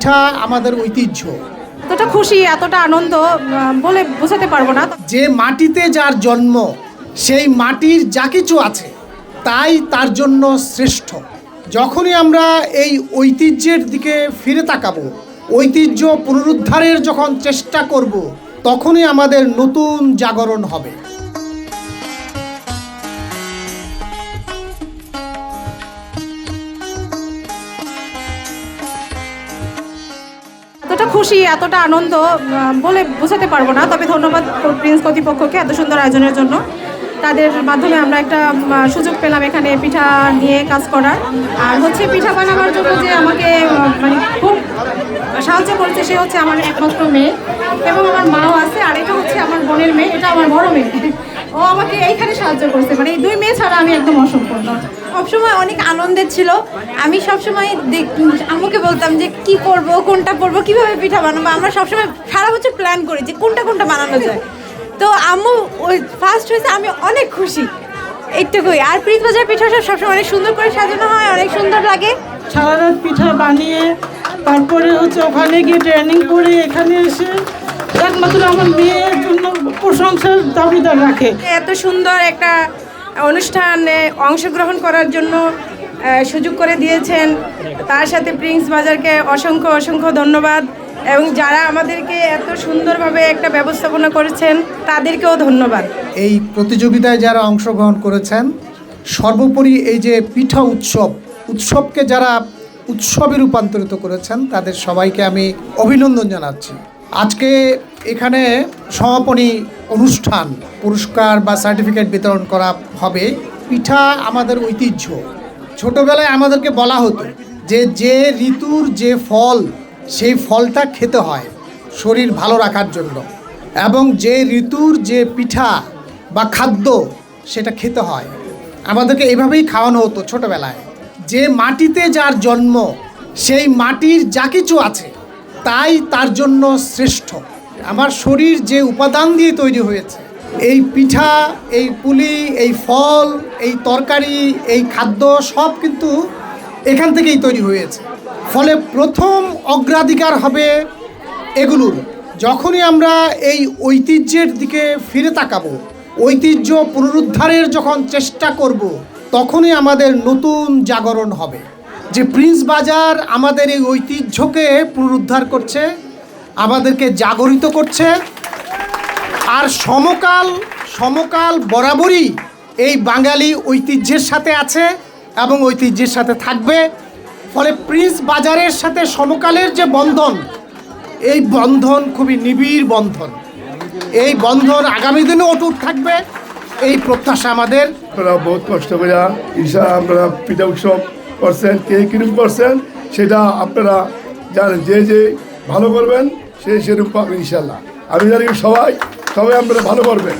পিঠা আমাদের ঐতিহ্য। এতটা খুশি, এতটা আনন্দ বলে বোঝাতে পারবো না। যে মাটিতে যার জন্ম, সেই মাটির যা কিছু আছে তাই তার জন্য শ্রেষ্ঠ। যখনই আমরা এই ঐতিহ্যের দিকে ফিরে তাকাবো, ঐতিহ্য পুনরুদ্ধারের যখন চেষ্টা করব, তখনই আমাদের নতুন জাগরণ হবে। এতটা খুশি, এতটা আনন্দ বলে বোঝাতে পারবো না। তবে ধন্যবাদ প্রিন্স কর্তৃপক্ষকে এত সুন্দর আয়োজনের জন্য। তাদের মাধ্যমে আমরা একটা সুযোগ পেলাম এখানে পিঠা নিয়ে কাজ করার। আর হচ্ছে পিঠা বানাবার জন্য যে আমাকে মানে খুব সাহায্য করেছে সে হচ্ছে আমার একমাত্র মেয়ে, এবং আমার মাও আছে। আর এটা হচ্ছে আমার বোনের মেয়ে, এটা আমার বড় মেয়ে। ও আমাকে এইখানে সাহায্য করছে। মানে এই দুই মেয়ে ছাড়া আমি একদম অসম্পূর্ণ। সবসময় অনেক আনন্দের ছিল। আমি সবসময় আম্মুকে বলতাম যে কি করব, কোনটা করব, কিভাবে পিঠা বানাবো। আমরা সবসময় সারা বছর প্ল্যান করি যে কোনটা কোনটা বানানো যায়। তো আম্মু ওই ফার্স্ট হয়েছে, আমি অনেক খুশি এইটুকুই। আর প্রিন্স বাজার পিঠা সবসময় অনেক সুন্দর করে সাজানো হয়, অনেক সুন্দর লাগে। সারা রাত পিঠা বানিয়ে তারপরে হচ্ছে ওখানে গিয়ে ট্রেনিং করে এখানে এসে একমাত্র আমার মেয়ের জন্য প্রশংসার দাবিদার রাখে। এত সুন্দর একটা অনুষ্ঠানে অংশগ্রহণ করার জন্য সুযোগ করে দিয়েছেন, তার সাথে প্রিন্স বাজারকে অসংখ্য অসংখ্য ধন্যবাদ। এবং যারা আমাদেরকে এত সুন্দরভাবে একটা ব্যবস্থাপনা করেছেন তাদেরকেও ধন্যবাদ। এই প্রতিযোগিতায় যারা অংশগ্রহণ করেছেন, সর্বোপরি এই যে পিঠা উৎসবকে যারা উৎসবে রূপান্তরিত করেছেন, তাদের সবাইকে আমি অভিনন্দন জানাচ্ছি। আজকে এখানে সমাপনী অনুষ্ঠান, পুরস্কার বা সার্টিফিকেট বিতরণ করা হবে। পিঠা আমাদের ঐতিহ্য। ছোটোবেলায় আমাদেরকে বলা হতো যে ঋতুর যে ফল, সেই ফলটা খেতে হয় শরীর ভালো রাখার জন্য, এবং যে ঋতুর যে পিঠা বা খাদ্য সেটা খেতে হয়। আমাদেরকে এইভাবেই খাওয়ানো হতো ছোটোবেলায়। যে মাটিতে যার জন্ম, সেই মাটির যা কিছু আছে তাই তার জন্য শ্রেষ্ঠ। আমার শরীর যে উপাদান দিয়ে তৈরি হয়েছে, এই পিঠা, এই পুলি, এই ফল, এই তরকারি, এই খাদ্য সব কিন্তু এখান থেকেই তৈরি হয়েছে। ফলে প্রথম অগ্রাধিকার হবে এগুলোর। যখনই আমরা এই ঐতিহ্যের দিকে ফিরে তাকাবো, ঐতিহ্য পুনরুদ্ধারের যখন চেষ্টা করব, তখনই আমাদের নতুন জাগরণ হবে। যে প্রিন্স বাজার আমাদের এই ঐতিহ্যকে পুনরুদ্ধার করছে, আমাদেরকে জাগরিত করছে। আর সমকাল বরাবরই এই বাঙালি ঐতিহ্যের সাথে আছে এবং ঐতিহ্যের সাথে থাকবে। ফলে প্রিন্স বাজারের সাথে সমকালের যে বন্ধন, এই বন্ধন খুবই নিবিড় বন্ধন। এই বন্ধন আগামী দিনে অটুট থাকবে, এই প্রত্যাশা আমাদের। আপনারা বহুত কষ্ট করে আপনারা পিঠা উৎসব করছেন, কে কিরকম করছেন সেটা আপনারা জানেন। যে ভালো করবেন সে সেরকম পাবেন ইনশাল্লাহ। আমি জানি সবাই আপনারা ভালো করবেন।